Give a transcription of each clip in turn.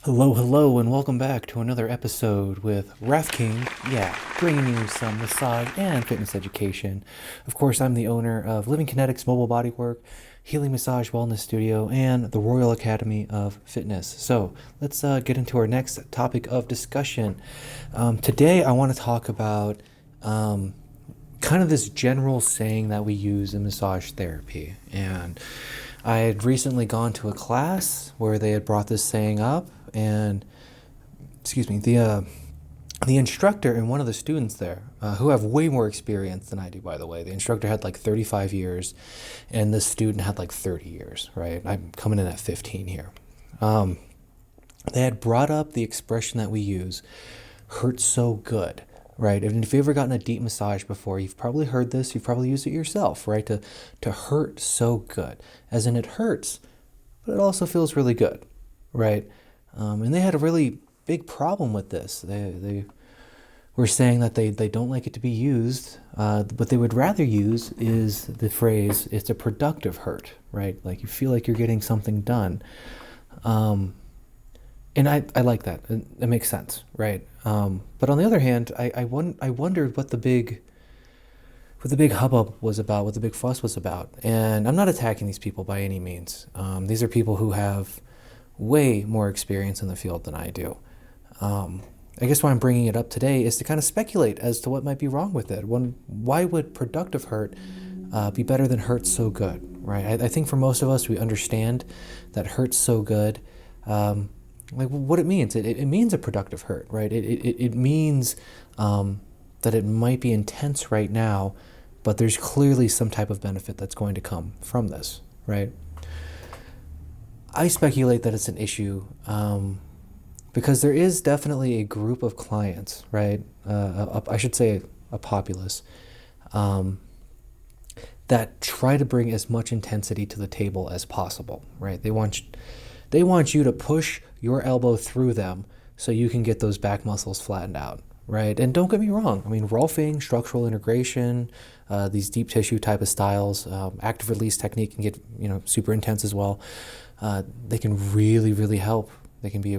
Hello, and welcome back to another episode with Ref King. Yeah, bringing you some massage and fitness education. Of course, I'm the owner of Living Kinetics Mobile Bodywork, Healing Massage Wellness Studio, and the Royal Academy of Fitness. So let's get into our next topic of discussion. Today, I want to talk about kind of this general saying that we use in massage therapy. And I had recently gone to a class where they had brought this saying up, and the instructor and one of the students there, who have way more experience than I do, by the way. The instructor had like 35 years, and the student had like 30 years, right? I'm coming in at 15 here. They had brought up the expression that we use, hurts so good, right? And if you've ever gotten a deep massage before, you've probably heard this, you've probably used it yourself, right? To hurt so good, as in it hurts, but it also feels really good, right? And they had a really big problem with this. They were saying that they don't like it to be used. What they would rather use is the phrase, it's a productive hurt, right? Like you feel like you're getting something done. And I like that. It makes sense, right? But on the other hand, I wondered what the big hubbub was about, what the big fuss was about. And I'm not attacking these people by any means. These are people who have way more experience in the field than I do. I guess why I'm bringing it up today is to kind of speculate as to what might be wrong with it. Why would productive hurt be better than hurt so good, right? I think for most of us, we understand that hurt so good, like what it means. It means a productive hurt, right? It means that it might be intense right now, but there's clearly some type of benefit that's going to come from this, right? I speculate that it's an issue because there is definitely a group of clients, right? I should say a populace that try to bring as much intensity to the table as possible, right? They want you to push your elbow through them so you can get those back muscles flattened out, right? And don't get me wrong. I mean, Rolfing, structural integration, these deep tissue type of styles, active release technique can get, super intense as well. They can really, really help. They can be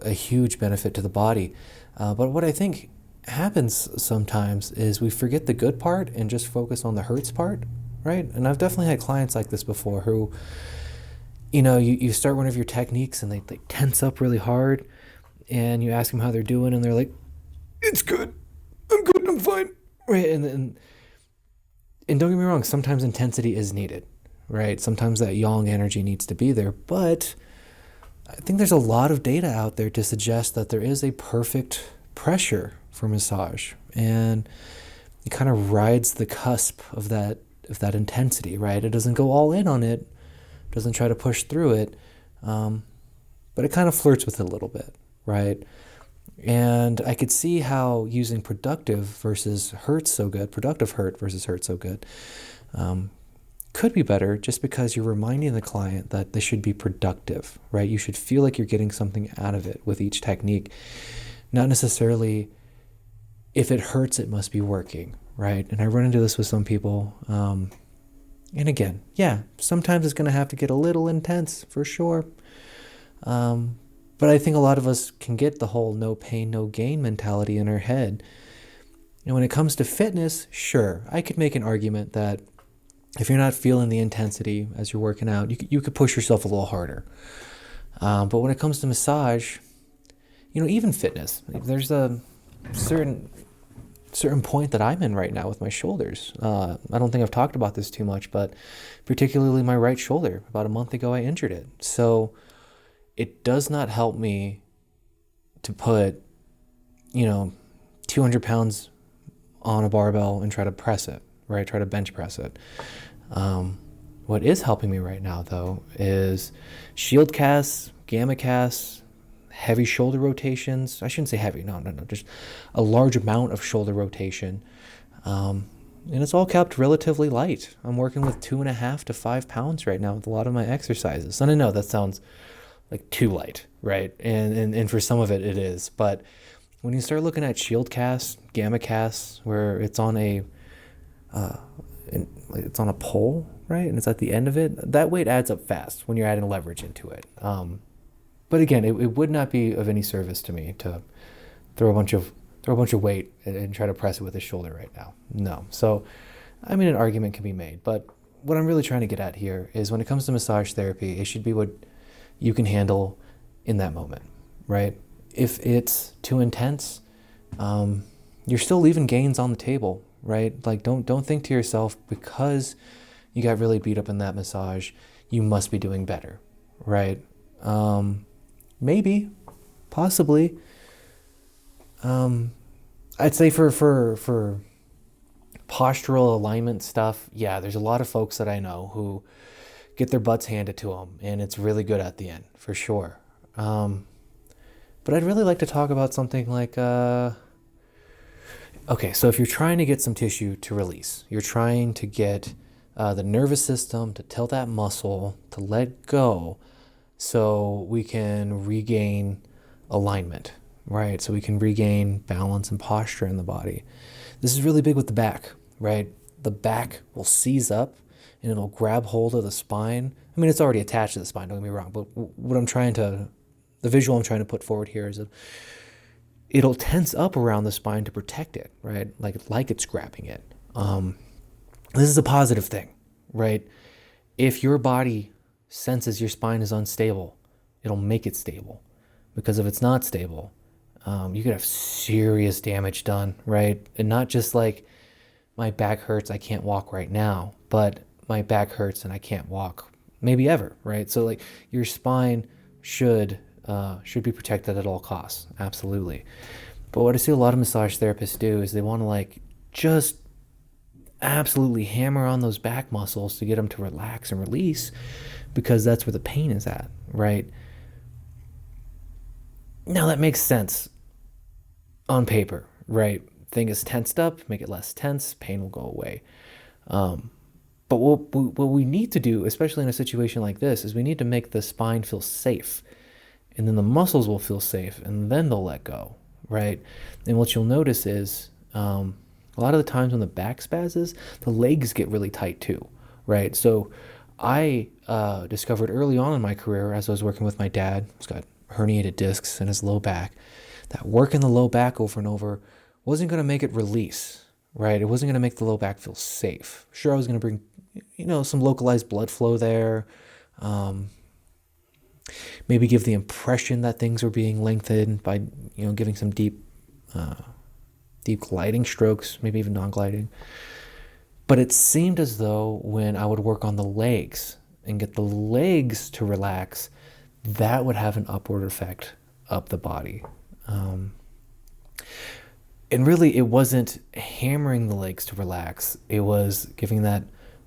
a huge benefit to the body. But what I think happens sometimes is we forget the good part and just focus on the hurts part, right? And I've definitely had clients like this before who, you start one of your techniques and they tense up really hard, and you ask them how they're doing, and they're like, it's good. I'm good. I'm fine. Right. And don't get me wrong. Sometimes intensity is needed, right? Sometimes that yang energy needs to be there. But I think there's a lot of data out there to suggest that there is a perfect pressure for massage. And it kind of rides the cusp of that intensity, right? It doesn't go all in on it. Doesn't try to push through it. But it kind of flirts with it a little bit, right? And I could see how using productive versus hurt so good, productive hurt versus hurt so good, could be better just because you're reminding the client that they should be productive, right? You should feel like you're getting something out of it with each technique. Not necessarily if it hurts, it must be working, right? And I run into this with some people. And again, yeah, sometimes it's going to have to get a little intense for sure. But I think a lot of us can get the whole no pain, no gain mentality in our head. And when it comes to fitness, sure, I could make an argument that if you're not feeling the intensity as you're working out, you could push yourself a little harder. But when it comes to massage, even fitness, there's a certain point that I'm in right now with my shoulders. I don't think I've talked about this too much, but particularly my right shoulder. About a month ago, I injured it. So it does not help me to put, 200 pounds on a barbell and try to press it, right? Try to bench press it. What is helping me right now, though, is shield casts, gamma casts, heavy shoulder rotations. I shouldn't say heavy. No. Just a large amount of shoulder rotation. And it's all kept relatively light. I'm working with 2.5 to 5 pounds right now with a lot of my exercises. And I know that sounds like too light, right? And for some of it, it is. But when you start looking at shield casts, gamma casts, where it's on a pole, right? And it's at the end of it, that weight adds up fast when you're adding leverage into it. But again, it would not be of any service to me to throw a bunch of weight and try to press it with his shoulder right now. No. So, I mean, an argument can be made, but what I'm really trying to get at here is when it comes to massage therapy, it should be what you can handle in that moment, right? If it's too intense, you're still leaving gains on the table, right? Like don't think to yourself because you got really beat up in that massage, you must be doing better, right? Maybe, possibly. I'd say for postural alignment stuff, yeah, there's a lot of folks that I know who get their butts handed to them, and it's really good at the end, for sure. But I'd really like to talk about something like, okay, so if you're trying to get some tissue to release, you're trying to get the nervous system to tell that muscle to let go so we can regain alignment, right? So we can regain balance and posture in the body. This is really big with the back, right? The back will seize up and it'll grab hold of the spine. I mean, it's already attached to the spine, don't get me wrong, but the visual I'm trying to put forward here is that it'll tense up around the spine to protect it, right? Like it's grabbing it. This is a positive thing, right? If your body senses your spine is unstable, it'll make it stable. Because if it's not stable, you could have serious damage done, right? And not just like my back hurts, I can't walk right now, but my back hurts and I can't walk maybe ever, right? So like your spine should be protected at all costs, absolutely. But what I see a lot of massage therapists do is they want to like just absolutely hammer on those back muscles to get them to relax and release because that's where the pain is at, right? Now that makes sense on paper, right? Thing is tensed up, make it less tense, pain will go away. But what we need to do, especially in a situation like this, is we need to make the spine feel safe. And then the muscles will feel safe, and then they'll let go, right? And what you'll notice is a lot of the times when the back spazzes, the legs get really tight too, right? So I discovered early on in my career as I was working with my dad, who's got herniated discs in his low back, that working the low back over and over wasn't going to make it release, right? It wasn't going to make the low back feel safe. Sure, I was going to bring, some localized blood flow there, maybe give the impression that things were being lengthened by, giving some deep gliding strokes, maybe even non-gliding. But it seemed as though when I would work on the legs and get the legs to relax, that would have an upward effect up the body. And really, it wasn't hammering the legs to relax. It was giving that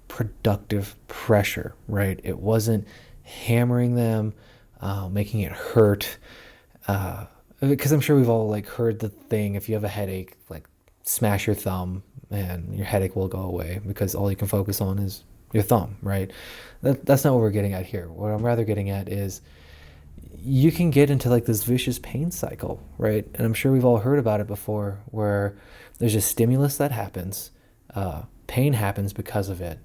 productive pressure, right? It wasn't hammering them, making it hurt. Because I'm sure we've all heard the thing, if you have a headache, smash your thumb and your headache will go away because all you can focus on is your thumb, right? That's not what we're getting at here. What I'm rather getting at is you can get into this vicious pain cycle, right? And I'm sure we've all heard about it before, where there's a stimulus that happens, pain happens because of it.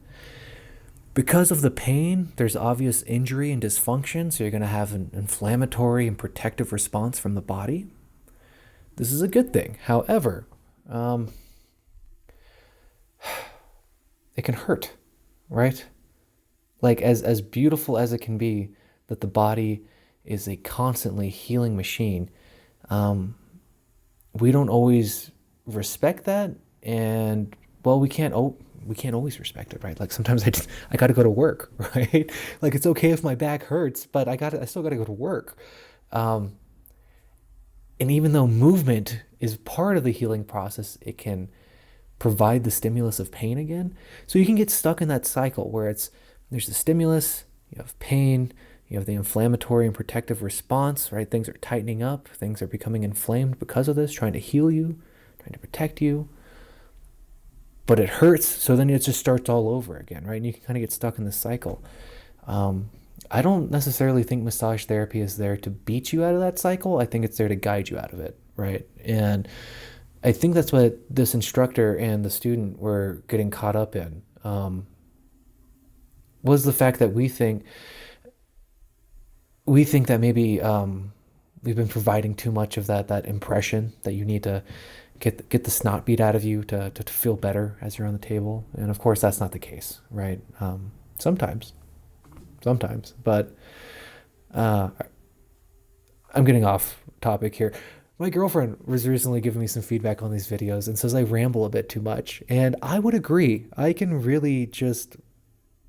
Because of the pain, there's obvious injury and dysfunction, so you're going to have an inflammatory and protective response from the body. This is a good thing. However, it can hurt, right? As beautiful as it can be that the body is a constantly healing machine, we don't always respect that, and we can't always respect it, right? Sometimes I got to go to work, right? It's okay if my back hurts, but I still got to go to work. And even though movement is part of the healing process, it can provide the stimulus of pain again. So you can get stuck in that cycle where there's the stimulus, you have pain, you have the inflammatory and protective response, right? Things are tightening up, things are becoming inflamed because of this, trying to heal you, trying to protect you. But it hurts, so then it just starts all over again, right? And you can kind of get stuck in this cycle. I don't necessarily think massage therapy is there to beat you out of that cycle. I think it's there to guide you out of it, right? And I think that's what this instructor and the student were getting caught up in, was the fact that we think we think that maybe we've been providing too much of that impression that you need to get the snot beat out of you to feel better as you're on the table. And of course, that's not the case, right? Sometimes, but uh, I'm getting off topic here. My girlfriend was recently giving me some feedback on these videos and says I ramble a bit too much. And I would agree. I can really just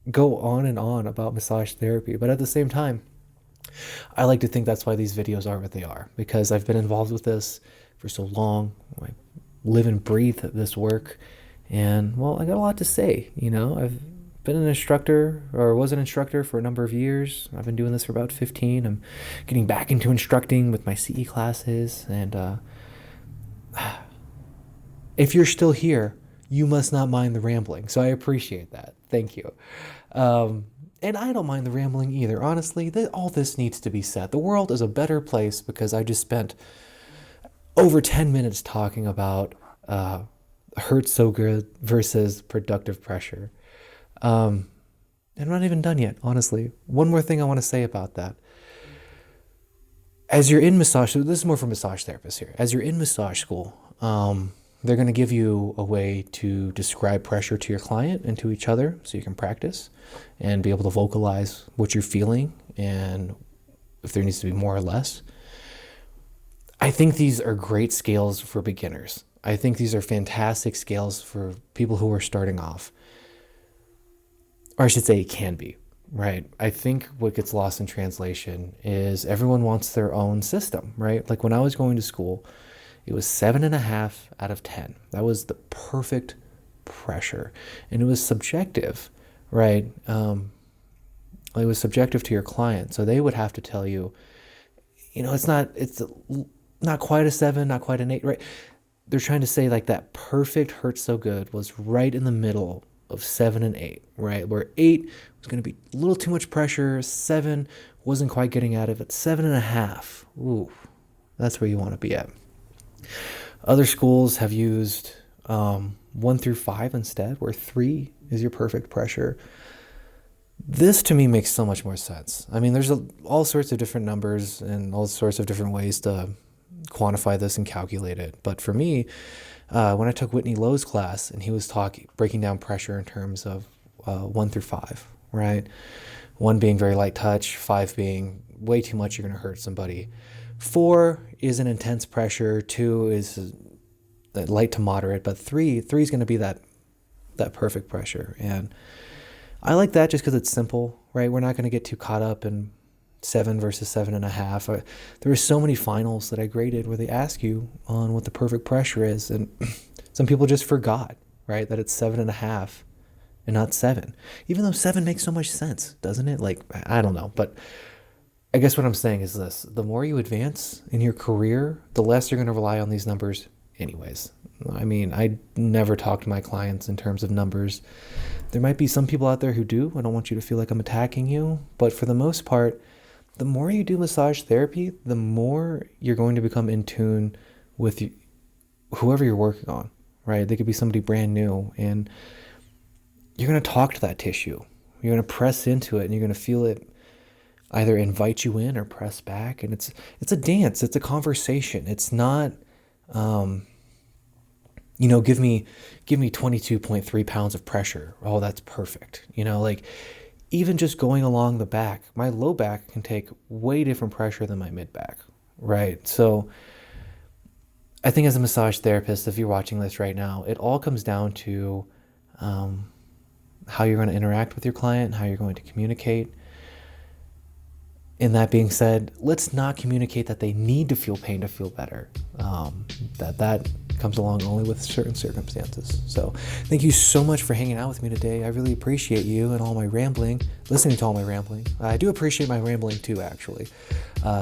go on and on about massage therapy. But at the same time, I like to think that's why these videos are what they are, because I've been involved with this for so long. I live and breathe this work. And, well, I got a lot to say. I've been an instructor, or was an instructor, for a number of years. I've been doing this for about 15. I'm getting back into instructing with my CE classes. And if you're still here, you must not mind the rambling. So I appreciate that. Thank you. And I don't mind the rambling either. Honestly, all this needs to be said. The world is a better place because I just spent over 10 minutes talking about hurts so good versus productive pressure. And I'm not even done yet, honestly. One more thing I want to say about that. As you're in massage, so this is more for massage therapists here. As you're in massage school, they're going to give you a way to describe pressure to your client and to each other so you can practice and be able to vocalize what you're feeling and if there needs to be more or less. I think these are great scales for beginners. I think these are fantastic scales for people who are starting off. Or I should say it can be, right? I think what gets lost in translation is everyone wants their own system, right? Like when I was going to school, it was 7.5 out of 10. That was the perfect pressure. And it was subjective, right? It was subjective to your client. So they would have to tell you, it's not quite a 7, not quite an 8, right? They're trying to say like that perfect hurts so good was right in the middle of 7 and 8, right? Where 8 was going to be a little too much pressure. 7 wasn't quite getting out of it. 7.5, ooh, that's where you want to be at. Other schools have used 1 through 5 instead, where 3 is your perfect pressure. This to me makes so much more sense. I mean, there's all sorts of different numbers and all sorts of different ways to quantify this and calculate it. But for me, when I took Whitney Lowe's class and he was breaking down pressure in terms of 1 through 5, right? 1 being very light touch, 5 being way too much, you're going to hurt somebody. 4 is an intense pressure, 2 is light to moderate, but 3 is going to be that perfect pressure. And I like that just because it's simple, right? We're not going to get too caught up in 7 versus 7.5. There were so many finals that I graded where they ask you on what the perfect pressure is, and some people just forgot, right, that it's 7.5 and not 7, even though 7 makes so much sense, doesn't it? Like, I don't know, but I guess what I'm saying is this: the more you advance in your career, the less you're going to rely on these numbers anyways. I mean, I never talk to my clients in terms of numbers. There might be some people out there who do. I don't want you to feel like I'm attacking you, but for the most part, the more you do massage therapy, the more you're going to become in tune with whoever you're working on, right? They could be somebody brand new, and you're going to talk to that tissue. You're going to press into it, and you're going to feel it either invite you in or press back. And it's a dance. It's a conversation. It's not, give me 22.3 pounds of pressure. Oh, that's perfect. Like even just going along the back, my low back can take way different pressure than my mid back, right? So I think as a massage therapist, if you're watching this right now, it all comes down to how you're going to interact with your client, how you're going to communicate. And that being said, let's not communicate that they need to feel pain to feel better. That comes along only with certain circumstances. So thank you so much for hanging out with me today. I really appreciate you and all my rambling, listening to all my rambling. I do appreciate my rambling too, actually.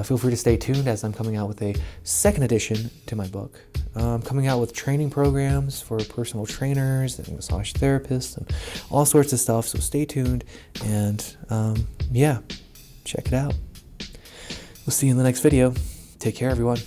Feel free to stay tuned as I'm coming out with a second edition to my book. I'm coming out with training programs for personal trainers and massage therapists and all sorts of stuff. So stay tuned and check it out. We'll see you in the next video. Take care, everyone.